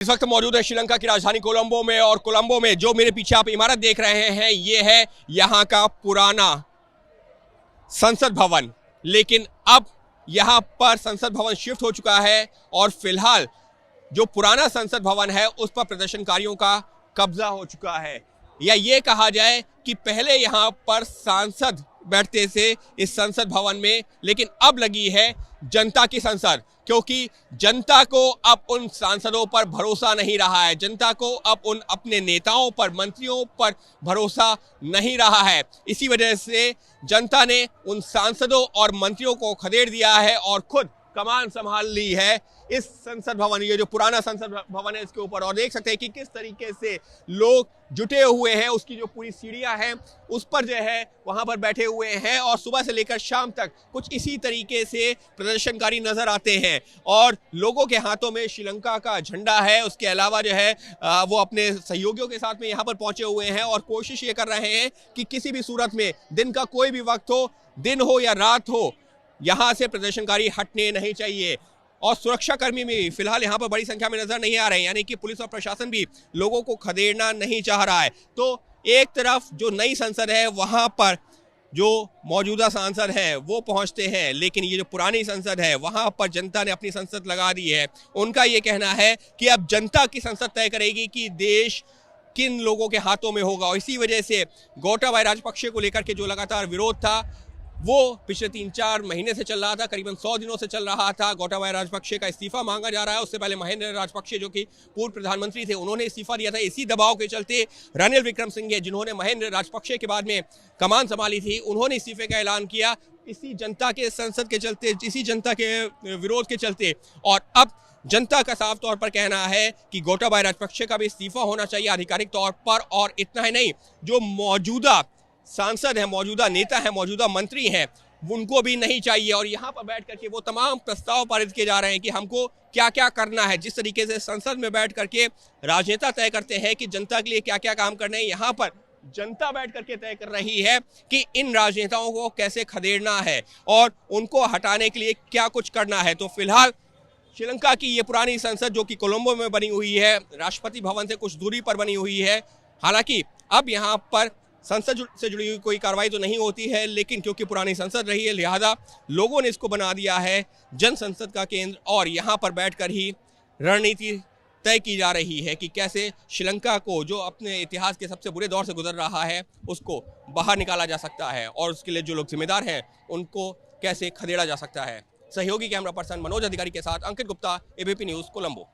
इस वक्त मौजूद है श्रीलंका की राजधानी कोलंबो में, और कोलंबो में जो मेरे पीछे आप इमारत देख रहे हैं ये है यहाँ का पुराना संसद भवन। लेकिन अब यहाँ पर संसद भवन शिफ्ट हो चुका है और फिलहाल जो पुराना संसद भवन है उस पर प्रदर्शनकारियों का कब्जा हो चुका है। या ये कहा जाए कि पहले यहाँ पर सांसद बैठते थे इस संसद भवन में, लेकिन अब लगी है जनता की संसद, क्योंकि जनता को अब उन सांसदों पर भरोसा नहीं रहा है। जनता को अब उन अपने नेताओं पर, मंत्रियों पर भरोसा नहीं रहा है। इसी वजह से जनता ने उन सांसदों और मंत्रियों को खदेड़ दिया है और खुद कमान संभाल ली है इस संसद भवन, ये जो पुराना संसद भवन है इसके ऊपर। और देख सकते हैं कि किस तरीके से लोग जुटे हुए हैं, उसकी जो पूरी सीढ़ियां हैं उस पर जो है वहां पर बैठे हुए हैं, और सुबह से लेकर शाम तक कुछ इसी तरीके से प्रदर्शनकारी नजर आते हैं। और लोगों के हाथों में श्रीलंका का झंडा है, उसके अलावा जो है वो अपने सहयोगियों के साथ में यहाँ पर पहुंचे हुए हैं और कोशिश ये कर रहे हैं कि किसी भी सूरत में, दिन का कोई भी वक्त हो, दिन हो या रात हो, यहाँ से प्रदर्शनकारी हटने नहीं चाहिए। और सुरक्षाकर्मी भी फिलहाल यहाँ पर बड़ी संख्या में नजर नहीं आ रहे हैं, यानी कि पुलिस और प्रशासन भी लोगों को खदेड़ना नहीं चाह रहा है। तो एक तरफ जो नई संसद है वहाँ पर जो मौजूदा सांसद है वो पहुँचते हैं, लेकिन ये जो पुरानी संसद है वहाँ पर जनता ने अपनी संसद लगा दी है। उनका ये कहना है कि अब जनता की संसद तय करेगी कि देश किन लोगों के हाथों में होगा। और इसी वजह से गोटाबाया राजपक्षे को लेकर के जो लगातार विरोध था वो पिछले 3-4 महीने से चल रहा था, करीबन 100 दिनों से चल रहा था। गोटाबाया राजपक्षे का इस्तीफा मांगा जा रहा है। उससे पहले महेंद्र राजपक्षे जो कि पूर्व प्रधानमंत्री थे, उन्होंने इस्तीफा दिया था। इसी दबाव के चलते रनिल विक्रमसिंघे, जिन्होंने महेंद्र राजपक्षे के बाद में कमान संभाली थी, उन्होंने इस्तीफे का ऐलान किया इसी जनता के संसद के चलते, इसी जनता के विरोध के चलते। और अब जनता का साफ तौर पर कहना है कि गोटाबाया राजपक्षे का भी इस्तीफा होना चाहिए आधिकारिक तौर पर। और इतना ही नहीं, जो मौजूदा सांसद है, मौजूदा नेता है, मौजूदा मंत्री हैं, उनको भी नहीं चाहिए। और यहाँ पर बैठ करके वो तमाम प्रस्ताव पारित किए जा रहे हैं कि हमको क्या क्या करना है। जिस तरीके से संसद में बैठ करके राजनेता तय करते हैं कि जनता के लिए क्या क्या काम करने हैं, यहाँ पर जनता बैठ करके तय कर रही है कि इन राजनेताओं को कैसे खदेड़ना है और उनको हटाने के लिए क्या कुछ करना है। तो फिलहाल श्रीलंका की ये पुरानी संसद जो कि कोलंबो में बनी हुई है, राष्ट्रपति भवन से कुछ दूरी पर बनी हुई है। हालांकि अब यहाँ पर संसद से जुड़ी हुई कोई कार्रवाई तो नहीं होती है, लेकिन क्योंकि पुरानी संसद रही है लिहाजा लोगों ने इसको बना दिया है जन संसद का केंद्र। और यहाँ पर बैठकर ही रणनीति तय की जा रही है कि कैसे श्रीलंका को, जो अपने इतिहास के सबसे बुरे दौर से गुजर रहा है, उसको बाहर निकाला जा सकता है और उसके लिए जो लोग जिम्मेदार हैं उनको कैसे खदेड़ा जा सकता है। सहयोगी कैमरा पर्सन मनोज अधिकारी के साथ अंकित गुप्ता, एबीपी न्यूज़ कोलंबो।